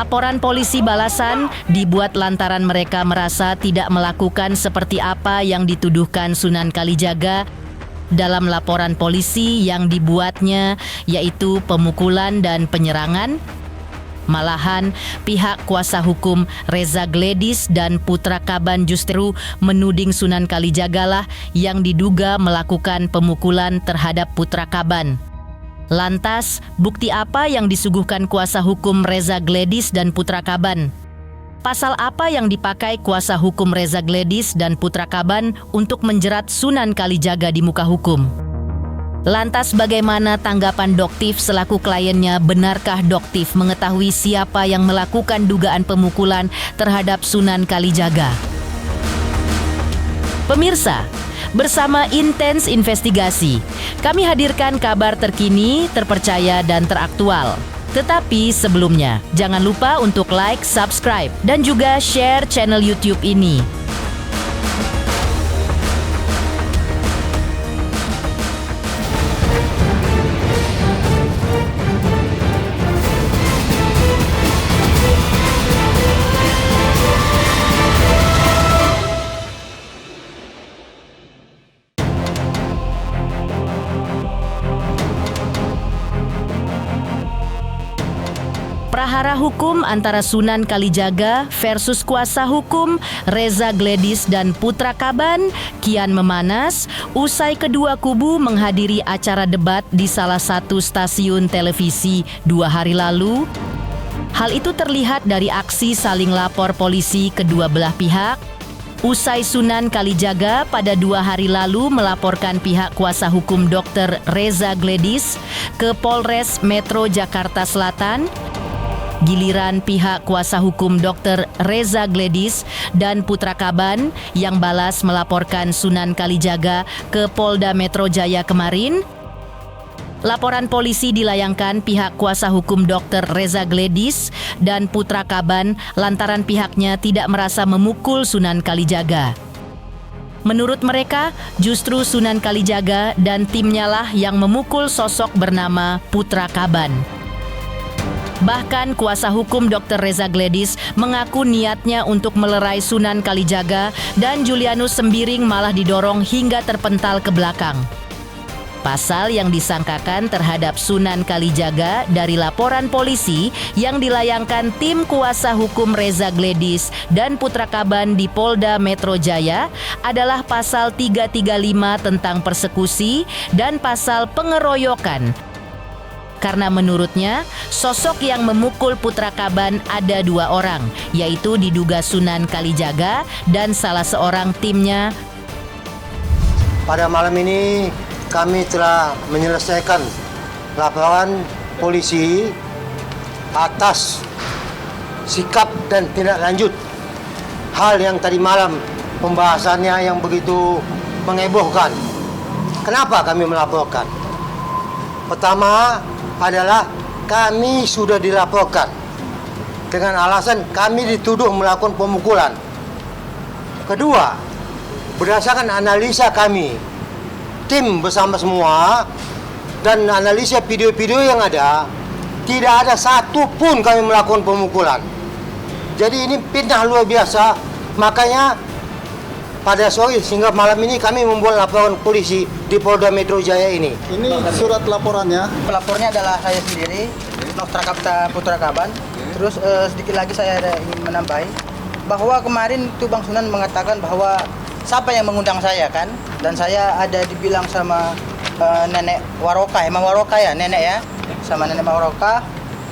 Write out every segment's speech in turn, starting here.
Laporan polisi balasan dibuat lantaran mereka merasa tidak melakukan seperti apa yang dituduhkan Sunan Kalijaga dalam laporan polisi yang dibuatnya, yaitu pemukulan dan penyerangan. Malahan, pihak kuasa hukum Reza Gledis dan Putra Kaban justru menuding Sunan Kalijaga lah yang diduga melakukan pemukulan terhadap Putra Kaban. Lantas, bukti apa yang disuguhkan kuasa hukum Reza Gledis dan Putra Kaban? Pasal apa yang dipakai kuasa hukum Reza Gledis dan Putra Kaban untuk menjerat Sunan Kalijaga di muka hukum? Lantas bagaimana tanggapan Doktif selaku kliennya? Benarkah Doktif mengetahui siapa yang melakukan dugaan pemukulan terhadap Sunan Kalijaga? Pemirsa, bersama Intens Investigasi, kami hadirkan kabar terkini, terpercaya, dan teraktual. Tetapi sebelumnya, jangan lupa untuk like, subscribe, dan juga share channel YouTube ini. Prahara hukum antara Sunan Kalijaga versus kuasa hukum Reza Gledis dan Putra Kaban kian memanas usai kedua kubu menghadiri acara debat di salah satu stasiun televisi 2 hari lalu. Hal itu terlihat dari aksi saling lapor polisi kedua belah pihak. Usai Sunan Kalijaga pada 2 hari lalu melaporkan pihak kuasa hukum Dr. Reza Gledis ke Polres Metro Jakarta Selatan, giliran pihak kuasa hukum Dr. Reza Gledis dan Putra Kaban yang balas melaporkan Sunan Kalijaga ke Polda Metro Jaya kemarin. Laporan polisi dilayangkan pihak kuasa hukum Dr. Reza Gledis dan Putra Kaban lantaran pihaknya tidak merasa memukul Sunan Kalijaga. Menurut mereka, justru Sunan Kalijaga dan timnya lah yang memukul sosok bernama Putra Kaban. Bahkan kuasa hukum Dr. Reza Gledis mengaku niatnya untuk melerai Sunan Kalijaga dan Julianus Sembiring malah didorong hingga terpental ke belakang. Pasal yang disangkakan terhadap Sunan Kalijaga dari laporan polisi yang dilayangkan tim kuasa hukum Reza Gledis dan Putra Kaban di Polda Metro Jaya adalah pasal 335 tentang persekusi dan pasal pengeroyokan. Karena menurutnya, sosok yang memukul Putra Kaban ada 2 orang, yaitu diduga Sunan Kalijaga dan salah seorang timnya. Pada malam ini, kami telah menyelesaikan laporan polisi atas sikap dan tindak lanjut hal yang tadi malam pembahasannya yang begitu mengebohkan. Kenapa kami melaporkan? Pertama adalah kami sudah dilaporkan dengan alasan kami dituduh melakukan pemukulan. Kedua, berdasarkan analisa kami, tim bersama semua, dan analisa video-video yang ada, tidak ada satu pun kami melakukan pemukulan. Jadi ini fitnah luar biasa. Makanya pada sore sehingga malam ini kami membuat laporan polisi di Polda Metro Jaya ini. Ini surat laporannya. Pelapornya adalah saya sendiri, Putra Kaban. Terus sedikit lagi saya ingin menambahi bahwa kemarin itu Bang Sunan mengatakan bahwa siapa yang mengundang saya kan, dan saya ada dibilang sama nenek Waroka, Emang Waroka ya, nenek ya, sama nenek Waroka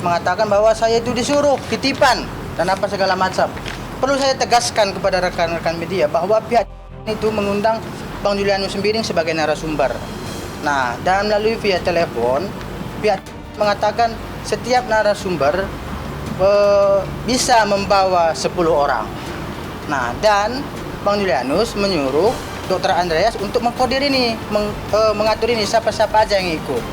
mengatakan bahwa saya itu disuruh titipan dan apa segala macam. Perlu saya tegaskan kepada rekan-rekan media bahwa pihak itu mengundang Bang Julianus Sembiring sebagai narasumber. Nah, dan melalui via telepon, pihak mengatakan setiap narasumber bisa membawa 10 orang. Nah, dan Bang Julianus menyuruh Dr. Andreas untuk mengkodir ini, mengatur ini siapa-siapa aja yang ikut.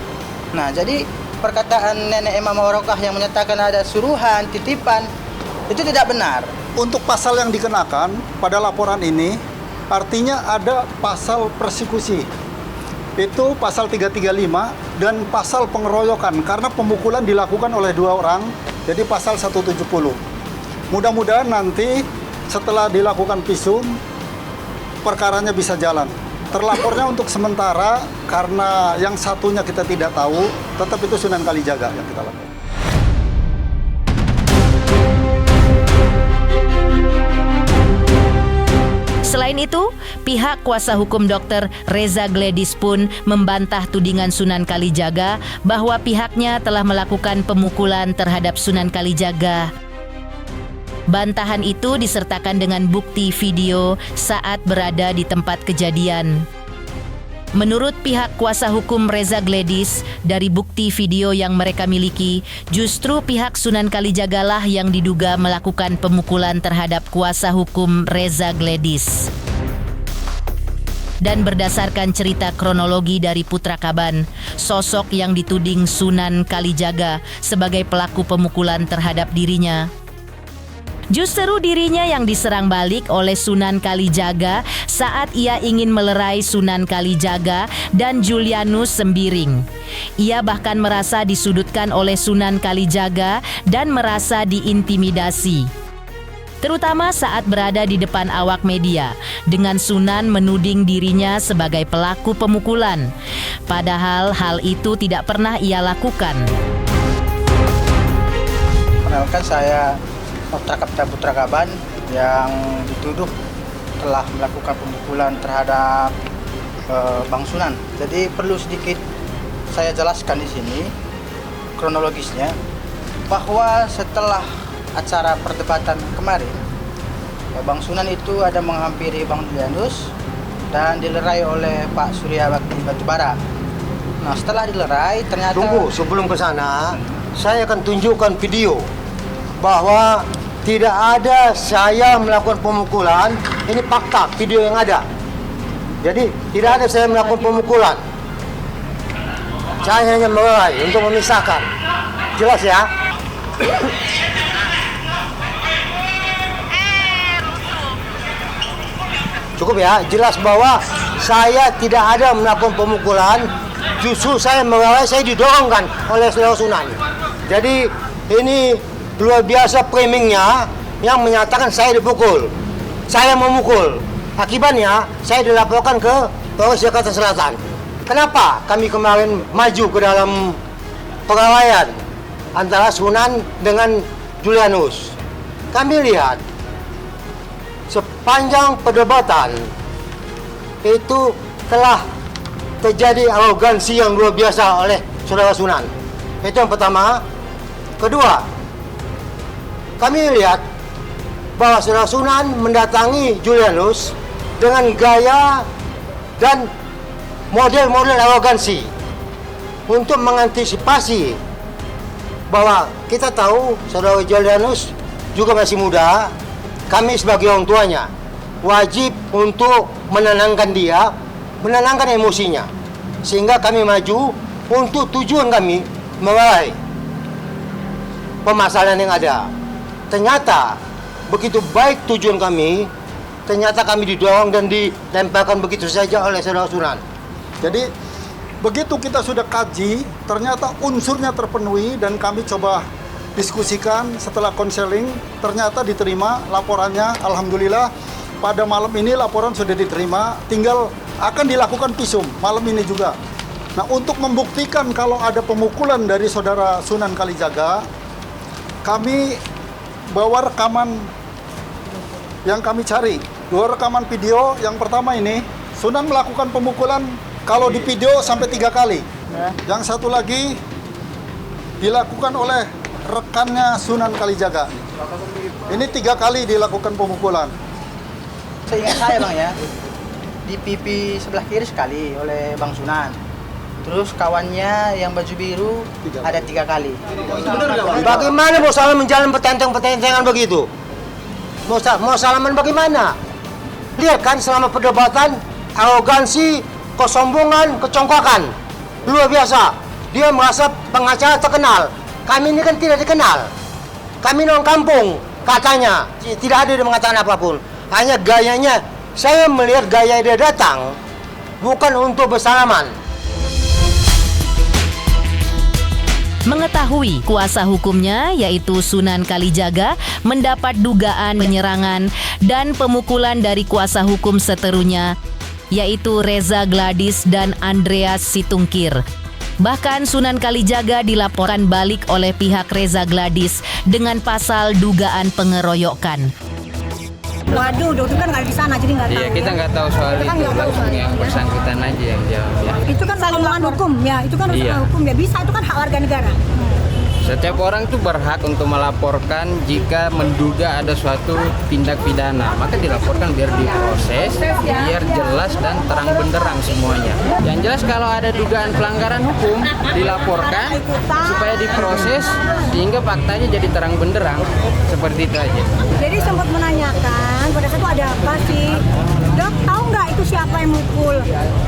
Nah, jadi perkataan nenek Imam Warokah yang menyatakan ada suruhan, titipan, itu tidak benar. Untuk pasal yang dikenakan pada laporan ini, artinya ada pasal persekusi. Itu pasal 335 dan pasal pengeroyokan, karena pemukulan dilakukan oleh 2 orang Jadi pasal 170. Mudah-mudahan nanti setelah dilakukan visum, perkaranya bisa jalan. Terlapornya untuk sementara, karena yang satunya kita tidak tahu, tetap itu Sunan Kalijaga yang kita lakukan. Selain itu, pihak kuasa hukum Dr. Reza Gledis pun membantah tudingan Sunan Kalijaga bahwa pihaknya telah melakukan pemukulan terhadap Sunan Kalijaga. Bantahan itu disertakan dengan bukti video saat berada di tempat kejadian. Menurut pihak kuasa hukum Reza Gledis, dari bukti video yang mereka miliki, justru pihak Sunan Kalijaga lah yang diduga melakukan pemukulan terhadap kuasa hukum Reza Gledis. Dan berdasarkan cerita kronologi dari Putra Kaban, sosok yang dituding Sunan Kalijaga sebagai pelaku pemukulan terhadap dirinya, justru dirinya yang diserang balik oleh Sunan Kalijaga saat ia ingin melerai Sunan Kalijaga dan Julianus Sembiring. Ia bahkan merasa disudutkan oleh Sunan Kalijaga dan merasa diintimidasi, terutama saat berada di depan awak media, dengan Sunan menuding dirinya sebagai pelaku pemukulan. Padahal hal itu tidak pernah ia lakukan. Perkenalkan, saya Nokta Putra Kaban yang dituduh telah melakukan pemukulan terhadap Bang Sunan. Jadi perlu sedikit saya jelaskan di sini kronologisnya, bahwa setelah acara perdebatan kemarin, Bang Sunan itu ada menghampiri Bang Julianus dan dilerai oleh Pak Surya Bakti Batubara. Nah, setelah dilerai ternyata... Tunggu, sebelum ke sana, saya akan tunjukkan video bahwa tidak ada saya melakukan pemukulan. Ini fakta, video yang ada. Jadi tidak ada saya melakukan pemukulan. Saya hanya melerai untuk memisahkan. Jelas ya? Cukup ya, jelas bahwa saya tidak ada melakukan pemukulan. Justru saya melerai, saya didorongkan oleh Saudara Sunan. Jadi ini luar biasa framingnya yang menyatakan saya dipukul, saya memukul. Akibatnya saya dilaporkan ke Polres Jakarta Selatan. Kenapa kami kemarin maju ke dalam perkelahian antara Sunan dengan Julianus? Kami lihat sepanjang perdebatan itu telah terjadi arogansi yang luar biasa oleh Saudara Sunan. Itu yang pertama. Kedua, kami lihat bahwa Saudara Sunan mendatangi Julianus dengan gaya dan model-model arogansi untuk mengantisipasi bahwa kita tahu Saudara Julianus juga masih muda. Kami sebagai orang tuanya wajib untuk menenangkan dia, menenangkan emosinya, sehingga kami maju untuk tujuan kami melerai permasalahan yang ada. Ternyata begitu baik tujuan kami, ternyata kami didorong dan dilemparkan begitu saja oleh Saudara Sunan. Jadi begitu kita sudah kaji, ternyata unsurnya terpenuhi dan kami coba diskusikan setelah konseling, ternyata diterima laporannya. Alhamdulillah pada malam ini laporan sudah diterima, tinggal akan dilakukan visum malam ini juga. Nah, untuk membuktikan kalau ada pemukulan dari Saudara Sunan Kalijaga, kami bawa rekaman yang kami cari. 2 rekaman video. Yang pertama ini, Sunan melakukan pemukulan kalau di video sampai 3 kali. Yang satu lagi dilakukan oleh rekannya Sunan Kalijaga. Ini 3 kali dilakukan pemukulan. Seingat saya Bang ya, di pipi sebelah kiri sekali oleh Bang Sunan. Terus kawannya yang baju biru ada 3 kali. Bagaimana mau salah menjalan petenteng-petentengan begitu? Mau salaman bagaimana? Lihat kan selama perdebatan, arogansi, kesombongan, kecongkakan. Luar biasa. Dia merasa pengacara terkenal. Kami ini kan tidak dikenal. Kami orang kampung, katanya. Tidak ada dia mengatakan apapun. Hanya gayanya. Saya melihat gaya dia datang bukan untuk bersalaman. mengetahui kuasa hukumnya yaitu Sunan Kalijaga mendapat dugaan penyerangan dan pemukulan dari kuasa hukum seterunya yaitu Reza Gladys dan Andreas Situngkir. Bahkan Sunan Kalijaga dilaporkan balik oleh pihak Reza Gladys dengan pasal dugaan pengeroyokan. Waduh, dokter kan nggak di sana, jadi nggak tahu. Iya, kita nggak tahu soal Kita kan itu, nggak tahu langsung soal yang itu, ya. bersangkutan aja yang jawab ya. Itu kan omongan hukum, ya. Itu kan urusan Iya. hukum, ya. Bisa, itu kan hak warga negara. Setiap orang tuh berhak untuk melaporkan jika menduga ada suatu tindak pidana, maka dilaporkan biar diproses, biar jelas dan terang benderang semuanya. Yang jelas kalau ada dugaan pelanggaran hukum dilaporkan supaya diproses sehingga faktanya jadi terang benderang, seperti itu aja. Jadi sempat menanyakan, pada saat itu ada apa sih? Dok, tahu nggak itu siapa yang mukul?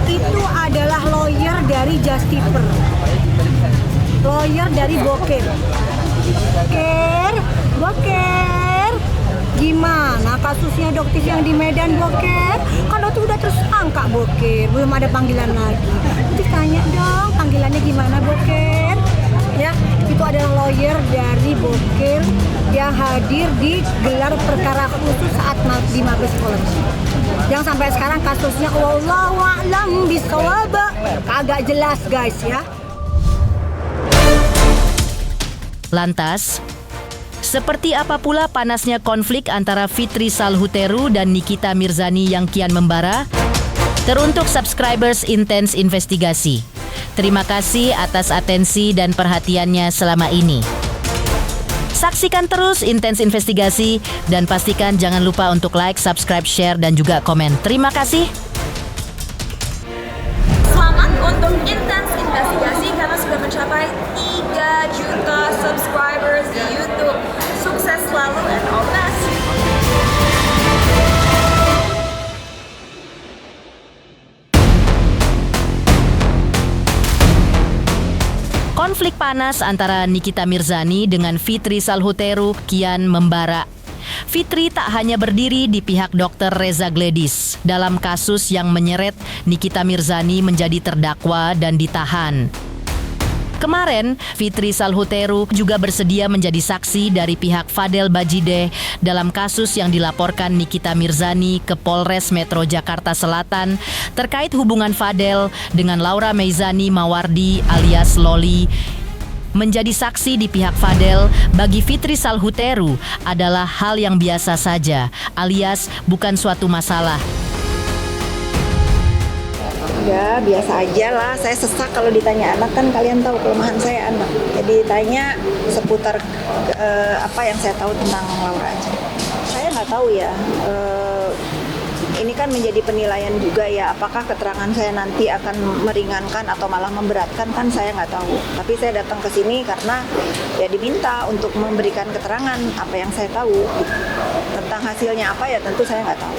Itu adalah lawyer dari Justiper. Lawyer dari Boker. Boker. Gimana kasusnya dokter yang di Medan, Boker? Kalau itu udah tersangka, Boker. Belum ada panggilan lagi. Nanti tanya dong, panggilannya gimana, Boker? Ya, itu adalah lawyer dari Boker yang hadir di gelar perkara khusus saat di Mabes Polri. Yang sampai sekarang kasusnya wallahu a'lam bishawab. Kagak jelas, guys, ya. Lantas, seperti apa pula panasnya konflik antara Fitri Salhuteru dan Nikita Mirzani yang kian membara? Teruntuk subscribers Intens Investigasi, terima kasih atas atensi dan perhatiannya selama ini. Saksikan terus Intens Investigasi dan pastikan jangan lupa untuk like, subscribe, share, dan juga komen. Terima kasih. Selamat untuk Intens Investigasi karena sudah mencapai 3 juta subscribers di YouTube. Sukses selalu and all the best. Konflik panas antara Nikita Mirzani dengan Fitri Salhuteru kian membara. Fitri tak hanya berdiri di pihak Dr. Reza Gladys dalam kasus yang menyeret Nikita Mirzani menjadi terdakwa dan ditahan. Kemarin, Fitri Salhuteru juga bersedia menjadi saksi dari pihak Fadel Bajideh dalam kasus yang dilaporkan Nikita Mirzani ke Polres Metro Jakarta Selatan terkait hubungan Fadel dengan Laura Meizani Mawardi alias Loli. Menjadi saksi di pihak Fadel bagi Fitri Salhuteru adalah hal yang biasa saja, alias bukan suatu masalah. Ya biasa aja lah, saya sesak kalau ditanya anak, kan kalian tahu kelemahan saya anak. Jadi tanya seputar apa yang saya tahu tentang Laura aja. Saya nggak tahu ya, ini kan menjadi penilaian juga ya, apakah keterangan saya nanti akan meringankan atau malah memberatkan, kan saya nggak tahu. Tapi saya datang ke sini karena ya diminta untuk memberikan keterangan apa yang saya tahu. Tentang hasilnya apa ya tentu saya nggak tahu.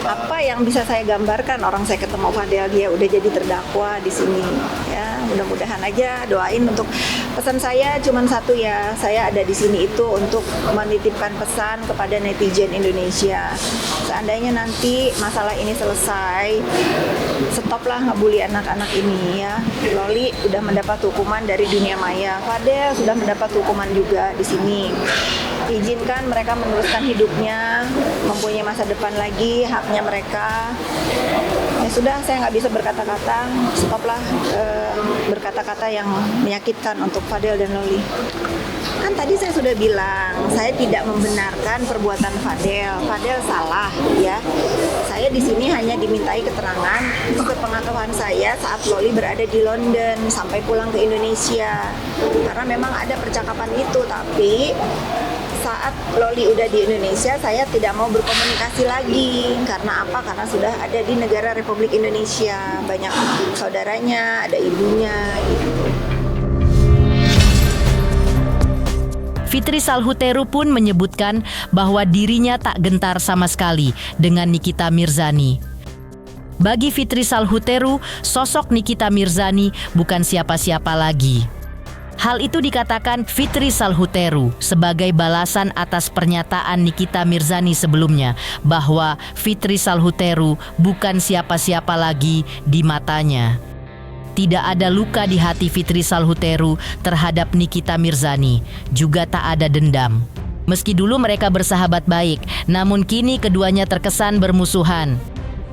Apa yang bisa saya gambarkan, orang saya ketemu Fadel, dia udah jadi terdakwa di sini ya, mudah-mudahan aja doain. Untuk pesan saya cuma satu ya, saya ada di sini itu untuk menitipkan pesan kepada netizen Indonesia. Seandainya nanti masalah ini selesai, stoplah ngebully anak-anak ini ya. Loli sudah mendapat hukuman dari dunia maya, Fadel sudah mendapat hukuman juga di sini. Izinkan mereka meneruskan hidupnya, mempunyai masa depan lagi, haknya mereka. Ya sudah, saya nggak bisa berkata-kata, stoplah berkata-kata yang menyakitkan untuk Fadel dan Loli. Kan tadi saya sudah bilang, saya tidak membenarkan perbuatan Fadel. Fadel salah ya. Saya di sini hanya dimintai keterangan sepengetahuan saya saat Loli berada di London sampai pulang ke Indonesia. Karena memang ada percakapan itu, tapi saat Loli udah di Indonesia, saya tidak mau berkomunikasi lagi. Karena apa? Karena sudah ada di negara Republik Indonesia. Banyak saudaranya, ada ibunya gitu. Fitri Salhuteru pun menyebutkan bahwa dirinya tak gentar sama sekali dengan Nikita Mirzani. Bagi Fitri Salhuteru, sosok Nikita Mirzani bukan siapa-siapa lagi. Hal itu dikatakan Fitri Salhuteru sebagai balasan atas pernyataan Nikita Mirzani sebelumnya bahwa Fitri Salhuteru bukan siapa-siapa lagi di matanya. tidak ada luka di hati Fitri Salhuteru terhadap Nikita Mirzani, juga tak ada dendam. Meski dulu mereka bersahabat baik, namun kini keduanya terkesan bermusuhan.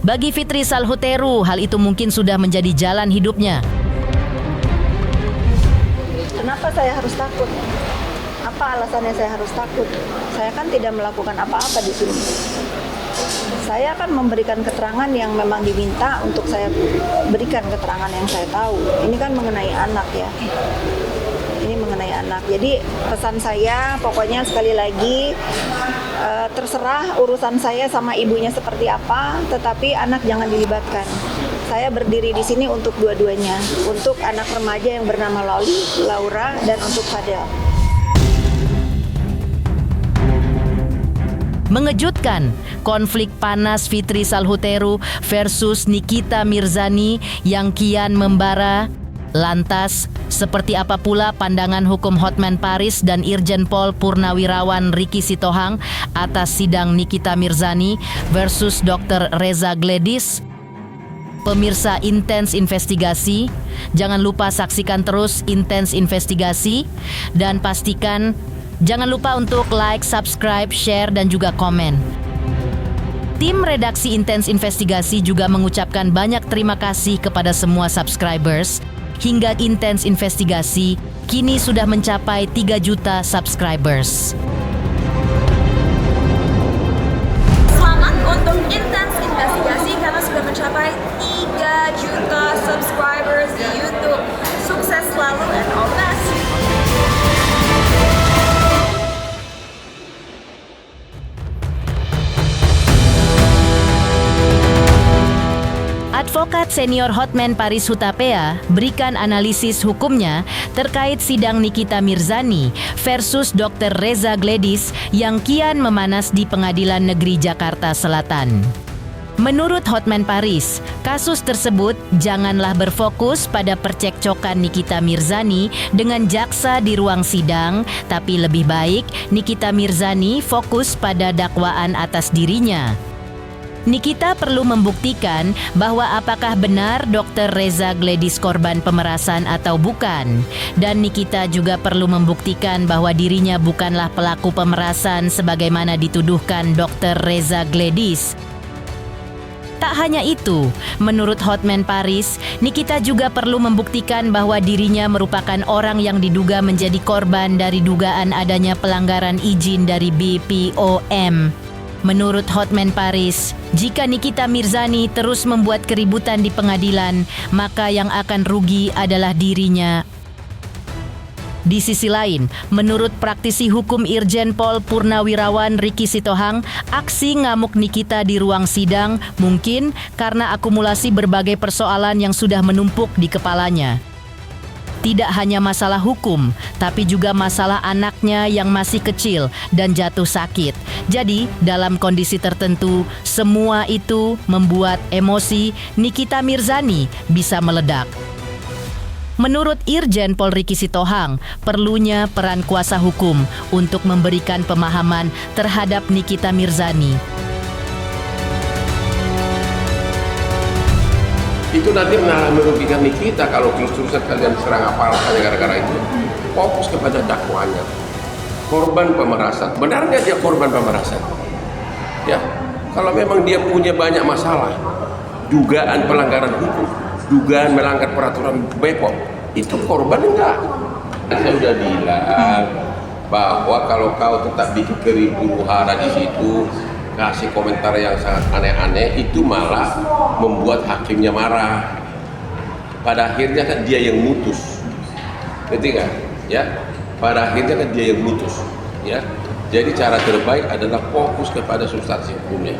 Bagi Fitri Salhuteru, hal itu mungkin sudah menjadi jalan hidupnya. Kenapa saya harus takut? Apa alasannya saya harus takut? Saya kan tidak melakukan apa-apa di sini. Saya akan memberikan keterangan yang memang diminta untuk saya berikan keterangan yang saya tahu. Ini kan mengenai anak ya. Ini mengenai anak. Jadi pesan saya pokoknya sekali lagi terserah urusan saya sama ibunya seperti apa, tetapi anak jangan dilibatkan. Saya berdiri di sini untuk dua-duanya, untuk anak remaja yang bernama Loli, Laura, dan untuk Fadel. Mengejutkan, konflik panas Fitri Salhuteru versus Nikita Mirzani yang kian membara. Lantas, seperti apa pula pandangan hukum Hotman Paris dan Irjen Pol Purnawirawan Ricky Sitohang atas sidang Nikita Mirzani versus Dr. Reza Gledis? Pemirsa Intens Investigasi, jangan lupa saksikan terus Intens Investigasi dan pastikan jangan lupa untuk like, subscribe, share, dan juga komen. Tim redaksi Intens Investigasi juga mengucapkan banyak terima kasih kepada semua subscribers. Hingga Intens Investigasi kini sudah mencapai 3 juta subscribers. Selamat untuk Intens Investigasi karena sudah mencapai 3 juta subscribers di YouTube. Sukses selalu and all the best. Advokat senior Hotman Paris Hutapea berikan analisis hukumnya terkait sidang Nikita Mirzani versus Dr. Reza Gledis yang kian memanas di Pengadilan Negeri Jakarta Selatan. Menurut Hotman Paris, kasus tersebut janganlah berfokus pada percekcokan Nikita Mirzani dengan jaksa di ruang sidang, tapi lebih baik Nikita Mirzani fokus pada dakwaan atas dirinya. Nikita perlu membuktikan bahwa apakah benar Dr. Reza Gledis korban pemerasan atau bukan. Dan Nikita juga perlu membuktikan bahwa dirinya bukanlah pelaku pemerasan sebagaimana dituduhkan Dr. Reza Gledis. Tak hanya itu, menurut Hotman Paris, Nikita juga perlu membuktikan bahwa dirinya merupakan orang yang diduga menjadi korban dari dugaan adanya pelanggaran izin dari BPOM. Menurut Hotman Paris, jika Nikita Mirzani terus membuat keributan di pengadilan, maka yang akan rugi adalah dirinya. Di sisi lain, menurut praktisi hukum Irjen Pol Purnawirawan Ricky Sitohang, aksi ngamuk Nikita di ruang sidang mungkin karena akumulasi berbagai persoalan yang sudah menumpuk di kepalanya. Tidak hanya masalah hukum, tapi juga masalah anaknya yang masih kecil dan jatuh sakit. Jadi, dalam kondisi tertentu, semua itu membuat emosi Nikita Mirzani bisa meledak. Menurut Irjen Pol Ricky Sitohang, perlunya peran kuasa hukum untuk memberikan pemahaman terhadap Nikita Mirzani. Itu nanti malah merugikan kita kalau terus-terusan kalian serang aparat gara-gara itu. Fokus kepada dakwanya. Korban pemerasan. Benarnya dia korban pemerasan? Ya, kalau memang dia punya banyak masalah, dugaan pelanggaran hukum, dugaan melanggar peraturan BPOM, itu korban enggak? Saya sudah bilang bahwa kalau kau tetap bikin keriburuhara di situ, kasih komentar yang sangat aneh-aneh, itu malah membuat hakimnya marah. Pada akhirnya kan dia yang mutus, ngerti nggak? Ya, pada akhirnya kan dia yang mutus. Ya, jadi cara terbaik adalah fokus kepada substansi hukumnya.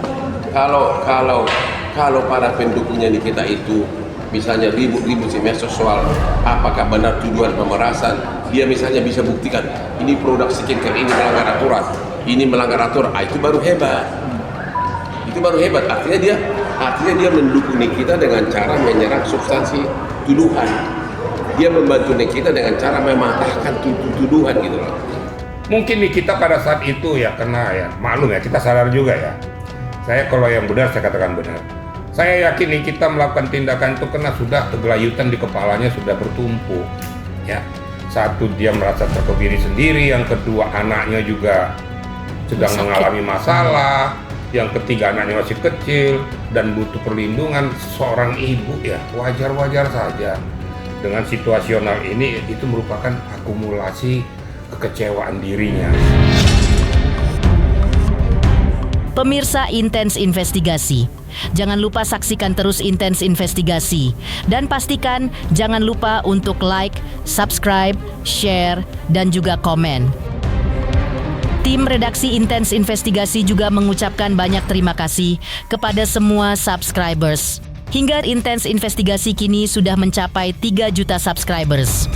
Kalau para pendukungnya Nikita itu misalnya ribut-ribut di medsos soal apakah benar tuduhan pemerasan, dia misalnya bisa buktikan ini produk skincare ini melanggar aturan, ini melanggar aturan, itu baru hebat. Itu baru hebat, artinya dia mendukung Nikita dengan cara menyerang substansi tuduhan. Dia membantu Nikita dengan cara mematahkan tuduhan gitu loh. Mungkin Nikita pada saat itu ya kena ya, maklum ya, kita sadar juga ya. Saya kalau yang benar saya katakan benar. Saya yakin nih kita melakukan tindakan itu karena sudah kegelayutan di kepalanya sudah bertumpuk. Ya, satu dia merasa terkebiri sendiri, yang kedua anaknya juga sedang mengalami masalah, yang ketiga anaknya masih kecil dan butuh perlindungan seorang ibu. Ya, wajar-wajar saja. Dengan situasional ini itu merupakan akumulasi kekecewaan dirinya. Pemirsa Intens Investigasi, jangan lupa saksikan terus Intens Investigasi dan pastikan jangan lupa untuk like, subscribe, share, dan juga komen. Tim redaksi Intens Investigasi juga mengucapkan banyak terima kasih kepada semua subscribers. Hingga Intens Investigasi kini sudah mencapai 3 juta subscribers.